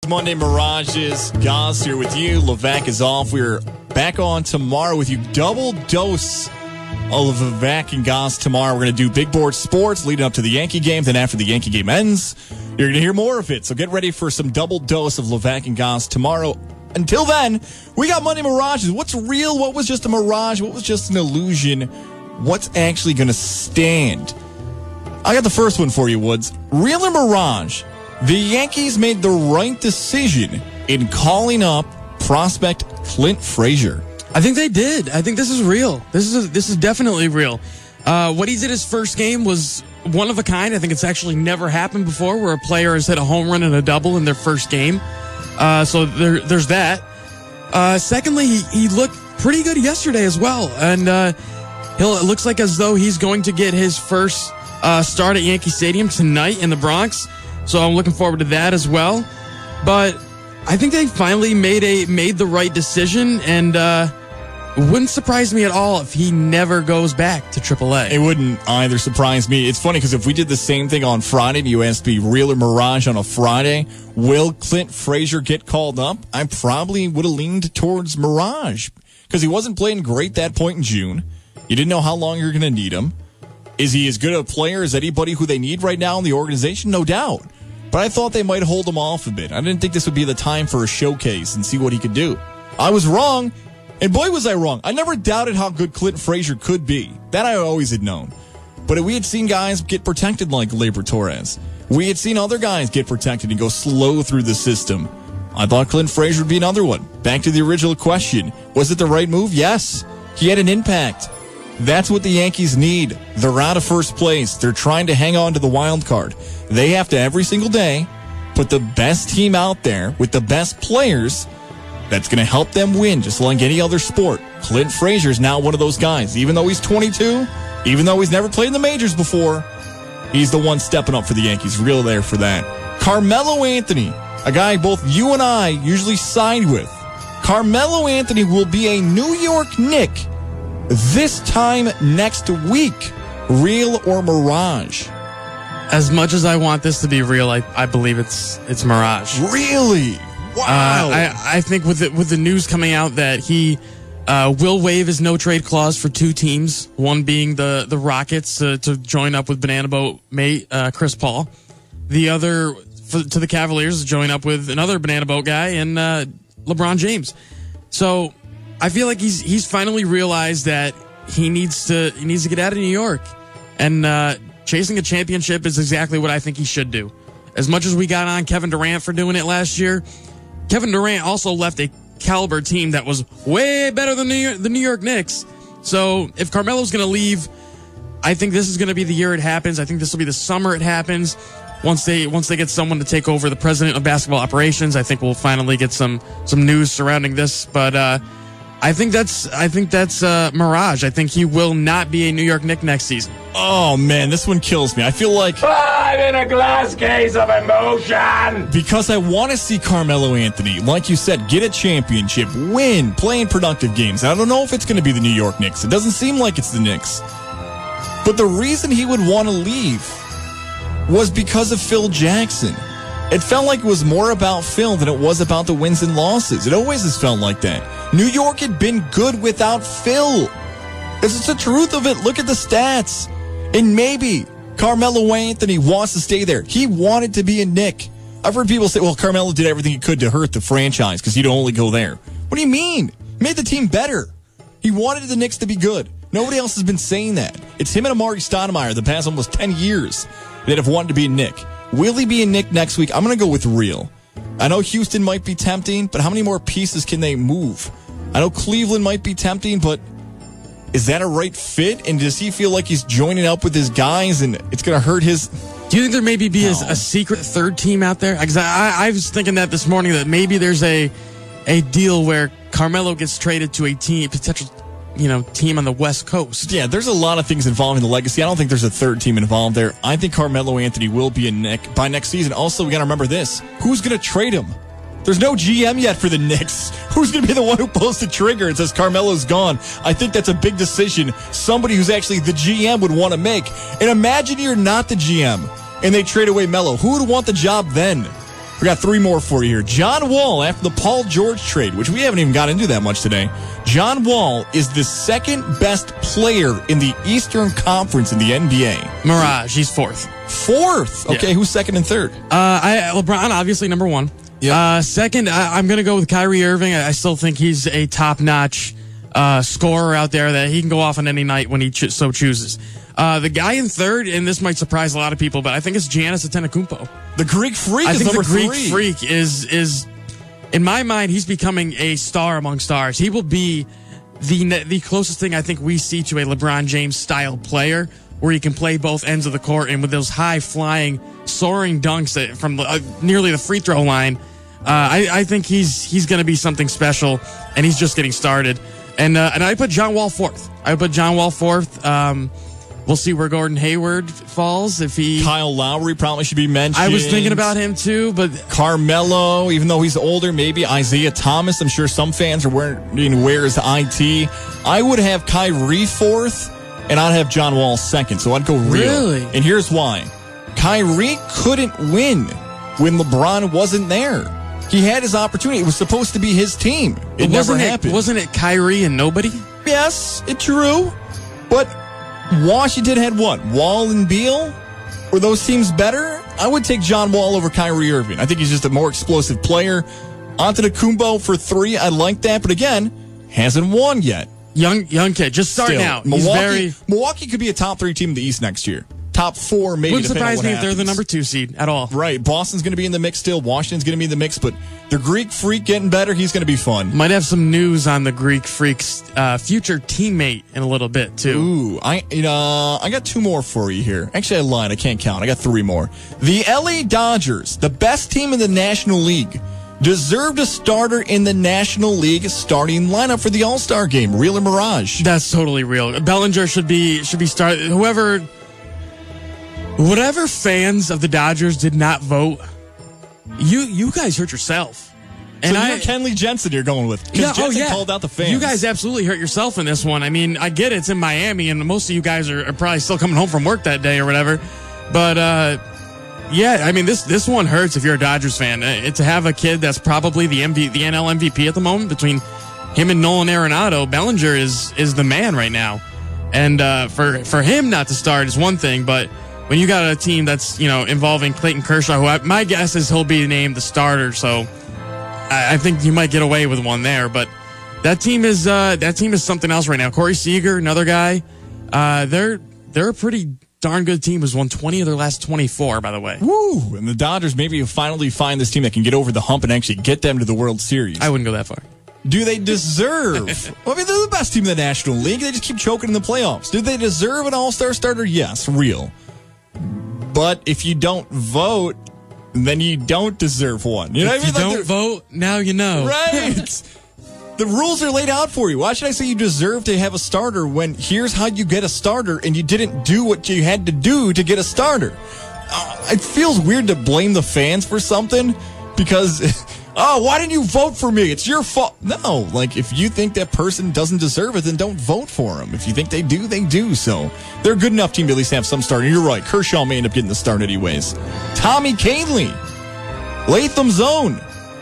Monday Mirages, Goz here with you. Levack is off. We're back on tomorrow with you. Double dose of Levack and Goz tomorrow. We're going to do big board sports leading up to the Yankee game. Then after the Yankee game ends, you're going to hear more of it. So get ready for some double dose of Levack and Goz tomorrow. Until then, we got Monday Mirages. What's real? What was just a mirage? What was just an illusion? What's actually going to stand? I got the first one for you, Woods. Real or mirage? The Yankees made the right decision in calling up prospect Clint Frazier. I think they did. I think this is real. This is definitely real. What he did his first game was one of a kind. I think it's actually never happened before where a player has hit a home run and a double in their first game. So there's that. Secondly, he looked pretty good yesterday as well. And it looks like as though he's going to get his first start at Yankee Stadium tonight in the Bronx. So I'm looking forward to that as well. But I think they finally made the right decision, and it wouldn't surprise me at all if he never goes back to AAA. It wouldn't either surprise me. It's funny because if we did the same thing on Friday and you asked me real or mirage on a Friday, will Clint Frazier get called up? I probably would have leaned towards mirage because he wasn't playing great that point in June. You didn't know how long you're going to need him. Is he as good a player as anybody who they need right now in the organization? No doubt. But I thought they might hold him off a bit. I didn't think this would be the time for a showcase and see what he could do. I was wrong, and boy was I wrong. I never doubted how good Clint Frazier could be. That I always had known. But we had seen guys get protected like Gleyber Torres. We had seen other guys get protected and go slow through the system. I thought Clint Frazier would be another one. Back to the original question. Was it the right move? Yes. He had an impact. That's what the Yankees need. They're out of first place. They're trying to hang on to the wild card. They have to, every single day, put the best team out there with the best players that's going to help them win, just like any other sport. Clint Frazier is now one of those guys. Even though he's 22, even though he's never played in the majors before, he's the one stepping up for the Yankees. Real there for that. Carmelo Anthony, a guy both you and I usually side with. Carmelo Anthony will be a New York Knick this time next week. Real or mirage? As much as I want this to be real, I believe it's mirage. Really? Wow. I think with the news coming out that he will waive his no trade clause for two teams, one being the Rockets to join up with Banana Boat mate Chris Paul, the other to the Cavaliers to join up with another Banana Boat guy and LeBron James. So I feel like he's finally realized that he needs to get out of New York, and chasing a championship is exactly what I think he should do. As much as we got on Kevin Durant for doing it last year, Kevin Durant also left a caliber team that was way better than the New York Knicks. So if Carmelo's going to leave, I think this is going to be the year it happens. I think this will be the summer it happens. Once they get someone to take over the president of basketball operations, I think we'll finally get some news surrounding this. But I think that's mirage. I think he will not be a New York Knick next season. Oh man, this one kills me. I feel like I'm in a glass case of emotion because I want to see Carmelo Anthony, like you said, get a championship, win, playing productive games. I don't know if it's going to be the New York Knicks. It doesn't seem like it's the Knicks. But the reason he would want to leave was because of Phil Jackson. It felt like it was more about Phil than it was about the wins and losses. It always has felt like that. New York had been good without Phil. This is the truth of it. Look at the stats. And maybe Carmelo Anthony wants to stay there. He wanted to be a Knick. I've heard people say, well, Carmelo did everything he could to hurt the franchise because he'd only go there. What do you mean? He made the team better. He wanted the Knicks to be good. Nobody else has been saying that. It's him and Amari Stoudemire the past almost 10 years that have wanted to be a Knick. Will he be a Knick next week? I'm going to go with real. I know Houston might be tempting, but how many more pieces can they move? I know Cleveland might be tempting, but is that a right fit? And does he feel like he's joining up with his guys and it's going to hurt his... Do you think there maybe be a secret third team out there? Because I was thinking that this morning that maybe there's a deal where Carmelo gets traded to a potential team on the West Coast. Yeah, there's a lot of things involving the legacy. I don't think there's a third team involved there. I think Carmelo Anthony will be a Knick by next season. Also, we got to remember this. Who's going to trade him? There's no GM yet for the Knicks. Who's going to be the one who pulls the trigger and says Carmelo's gone? I think that's a big decision somebody who's actually the GM would want to make. And imagine you're not the GM and they trade away Melo. Who would want the job then? We got 3 more for you here. John Wall, after the Paul George trade, which we haven't even got into that much today. John Wall is the second best player in the Eastern Conference in the NBA. Mirage, he's 4th. 4th? Okay, Yeah. who's second and third? LeBron, obviously, number 1. Yep. Second, I'm going to go with Kyrie Irving. I still think he's a top-notch scorer out there that he can go off on any night when he so chooses. The guy in third, and this might surprise a lot of people, but I think it's Giannis Antetokounmpo. The Greek Freak I is think number the Greek 3. Freak is, in my mind, he's becoming a star among stars. He will be the closest thing I think we see to a LeBron James style player, where he can play both ends of the court, and with those high-flying, soaring dunks from nearly the free throw line. I think he's going to be something special, and he's just getting started. And I put John Wall 4th. We'll see where Gordon Hayward falls. Kyle Lowry probably should be mentioned. I was thinking about him too, but Carmelo, even though he's older, maybe Isaiah Thomas. I'm sure some fans are wondering where is IT. I would have Kyrie 4th, and I'd have John Wall 2nd. So I'd go real. Really? And here's why: Kyrie couldn't win when LeBron wasn't there. He had his opportunity. It was supposed to be his team. It never happened. Wasn't it Kyrie and nobody? Yes, it's true. But Washington had what? Wall and Beal? Were those teams better? I would take John Wall over Kyrie Irving. I think he's just a more explosive player. Antetokounmpo for 3. I like that. But again, hasn't won yet. Young kid, just starting out. Milwaukee could be a top 3 team in the East next year. Top 4, maybe. Wouldn't surprise me if happens. they're the number 2 seed at all. Right. Boston's going to be in the mix still. Washington's going to be in the mix. But the Greek Freak getting better, he's going to be fun. Might have some news on the Greek Freak's future teammate in a little bit, too. Ooh, I got 2 more for you here. Actually, I lied. I can't count. I got 3 more. The LA Dodgers, the best team in the National League, deserved a starter in the National League starting lineup for the All-Star game. Real or Mirage? That's totally real. Bellinger should be started. Whatever fans of the Dodgers did not vote, you guys hurt yourself. And so you're Kenley Jensen you're going with. Because Jensen called out the fans. You guys absolutely hurt yourself in this one. I mean, I get it's in Miami, and most of you guys are probably still coming home from work that day or whatever. But, yeah, I mean, this one hurts if you're a Dodgers fan. To have a kid that's probably the NL MVP at the moment between him and Nolan Arenado, Bellinger is the man right now. And for him not to start is one thing, but when you got a team that's, involving Clayton Kershaw, who my guess is he'll be named the starter, so I think you might get away with one there. But that team is something else right now. Corey Seager, another guy. They're a pretty darn good team. Has won 20 of their last 24, by the way. Woo! And the Dodgers maybe finally find this team that can get over the hump and actually get them to the World Series. I wouldn't go that far. Do they deserve? Well, I mean, they're the best team in the National League. They just keep choking in the playoffs. Do they deserve an All-Star starter? Yes, real. But if you don't vote, then you don't deserve one. You know what I mean? If you don't vote, now you know. Right. The rules are laid out for you. Why should I say you deserve to have a starter when here's how you get a starter and you didn't do what you had to do to get a starter? It feels weird to blame the fans for something because, why didn't you vote for me? It's your fault. No, if you think that person doesn't deserve it, then don't vote for them. If you think they do, they do. So they're a good enough team to at least have some starter. You're right. Kershaw may end up getting the start anyways. Tommy Kahnle, Latham Zone.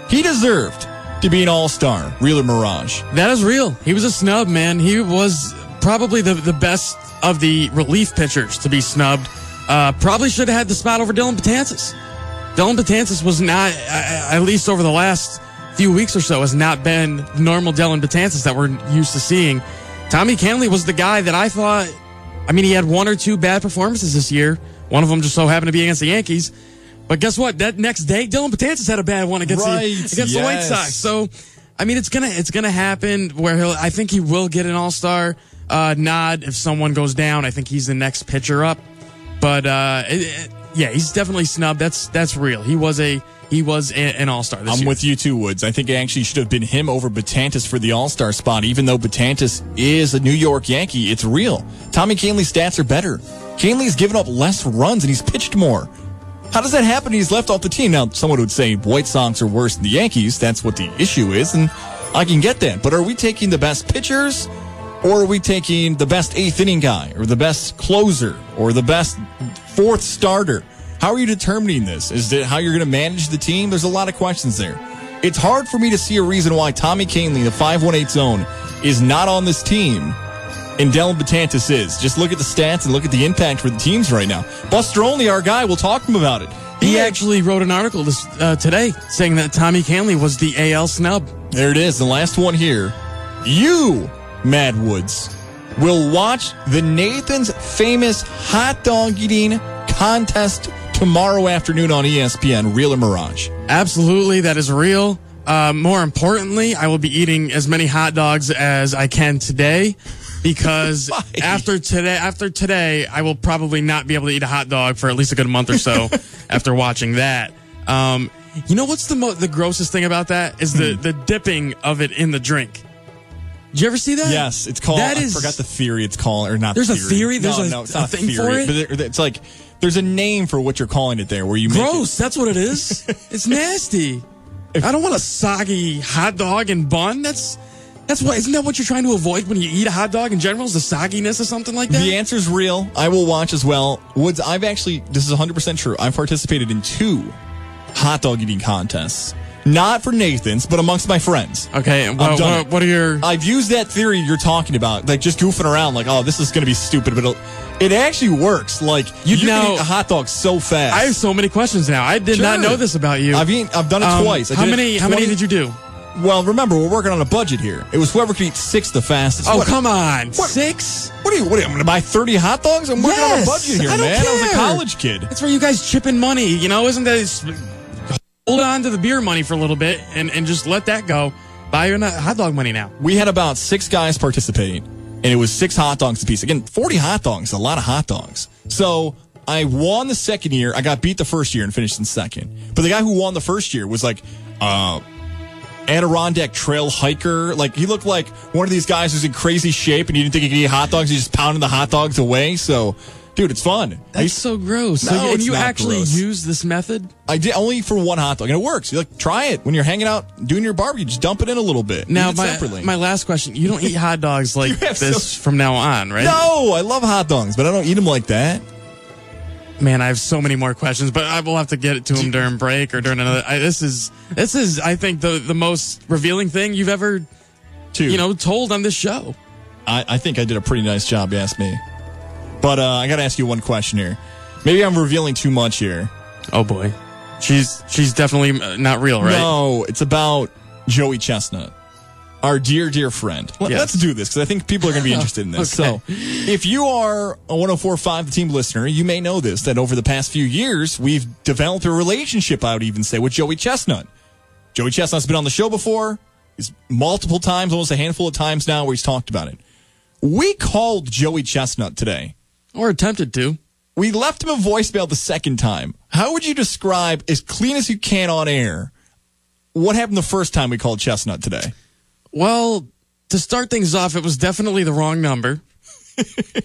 He deserved to be an all-star. Real or Mirage? That is real. He was a snub, man. He was probably the best of the relief pitchers to be snubbed. Probably should have had the spot over Dylan Betances. Dylan Betances was not, at least over the last few weeks or so, has not been normal Dylan Betances that we're used to seeing. Tommy Kahnle was the guy that I thought, he had 1 or 2 bad performances this year. One of them just so happened to be against the Yankees. But guess what? That next day, Dylan Betances had a bad one against the White Sox. So, it's gonna happen where I think he will get an All-Star nod if someone goes down. I think he's the next pitcher up. But yeah, he's definitely snubbed. That's real. He was an All-Star this year. I'm with you too, Woods. I think it actually should have been him over Betances for the All-Star spot. Even though Betances is a New York Yankee, it's real. Tommy Kahnle's stats are better. Kahnle's given up less runs and he's pitched more. How does that happen? He's left off the team. Now, someone would say White Sox are worse than the Yankees. That's what the issue is, and I can get that. But are we taking the best pitchers, or are we taking the best 8th inning guy, or the best closer, or the best 4th starter? How are you determining this? Is it how you're going to manage the team? There's a lot of questions there. It's hard for me to see a reason why Tommy Kahnle, the 518 zone, is not on this team and Dylan Betances is. Just look at the stats and look at the impact for the teams right now. Buster Olney, our guy, we'll talk to him about it. He actually wrote an article today saying that Tommy Kahnle was the AL snub. There it is, the last one here. You, Mad Woods, will watch the Nathan's famous hot dog eating contest tomorrow afternoon on ESPN, real or Mirage? Absolutely, that is real. More importantly, I will be eating as many hot dogs as I can today, because after today, I will probably not be able to eat a hot dog for at least a good month or so after watching that. You know what's the grossest thing about that is the dipping of it in the drink. Did you ever see that? Yes, it's called. I forgot the theory. It's called, or not. There's theory. A theory. There's no, it's not a thing theory, for it. But it's like there's a name for what you're calling it there. Where you gross. That's what it is. It's nasty. I don't want a soggy hot dog and bun. That's what. Isn't that what you're trying to avoid when you eat a hot dog in general? Is the sogginess or something like that? The answer's real. I will watch as well. Woods, this is 100% true. I've participated in 2 hot dog eating contests. Not for Nathan's, but amongst my friends. Okay, what are your... I've used that theory you're talking about, like just goofing around, like, oh, this is going to be stupid, but it actually works. Like, you can eat a hot dog so fast. I have so many questions now. I did not know this about you. I've done it twice. How many did you do? Well, remember, we're working on a budget here. It was whoever could eat 6 the fastest. Oh, come on. 6? What are you, I'm going to buy 30 hot dogs? I'm working on a budget here, man. I was a college kid. That's where you guys chip in money, isn't that... Hold on to the beer money for a little bit and just let that go. Buy your hot dog money now. We had about 6 guys participating, and it was 6 hot dogs apiece. Again, 40 hot dogs, a lot of hot dogs. So I won the second year. I got beat the first year and finished in second. But the guy who won the first year was like Adirondack Trail hiker. Like, he looked like one of these guys who's in crazy shape, and you didn't think he could eat hot dogs. He's just pounding the hot dogs away. So... dude, it's fun. That's so gross. No, and you actually use this method? I did, only for 1 hot dog, and it works. You try it when you're hanging out, doing your barbecue. Just dump it in a little bit. Now, my last question: you don't eat hot dogs like this from now on, right? No, I love hot dogs, but I don't eat them like that. Man, I have so many more questions, but I will have to get it to him during break or during another. This is, I think, the most revealing thing you've ever, told on this show. I think I did a pretty nice job, you ask me. But I got to ask you one question here. Maybe I'm revealing too much here. Oh, boy. She's definitely not real, right? No, it's about Joey Chestnut, our dear, dear friend. Let's do this, because I think people are going to be interested in this. Okay. So if you are a 104.5 The Team listener, you may know this, that over the past few years, we've developed a relationship, I would even say, with Joey Chestnut. Joey Chestnut's been on the show before. He's multiple times, almost a handful of times now, where he's talked about it. We called Joey Chestnut today. Or attempted to. We left him a voicemail the second time. How would you describe, as clean as you can on air, what happened the first time we called Chestnut today? Well, to start things off, it was definitely the wrong number.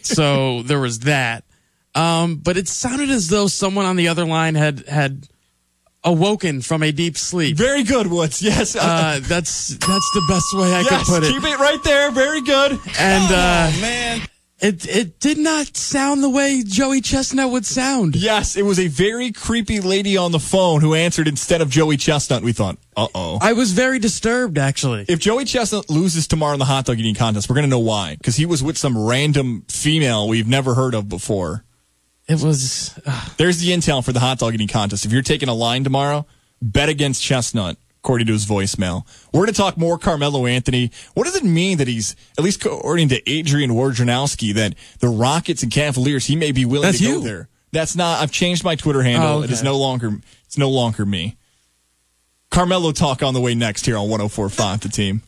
So there was that. But it sounded as though someone on the other line had awoken from a deep sleep. Very good, Woods. Yes. That's the best way I could put it. Keep it right there. Very good. And man. It did not sound the way Joey Chestnut would sound. Yes, it was a very creepy lady on the phone who answered instead of Joey Chestnut. We thought, uh-oh. I was very disturbed, actually. If Joey Chestnut loses tomorrow in the hot dog eating contest, we're going to know why. Because he was with some random female we've never heard of before. It was... There's the intel for the hot dog eating contest. If you're taking a line tomorrow, bet against Chestnut, according to his voicemail. We're going to talk more Carmelo Anthony. What does it mean that he's, at least according to Adrian Wojnarowski, that the Rockets and Cavaliers, he may be willing to go there? That's not, I've changed my Twitter handle. Oh, okay. It's no longer me. Carmelo talk on the way next here on 104.5 The Team.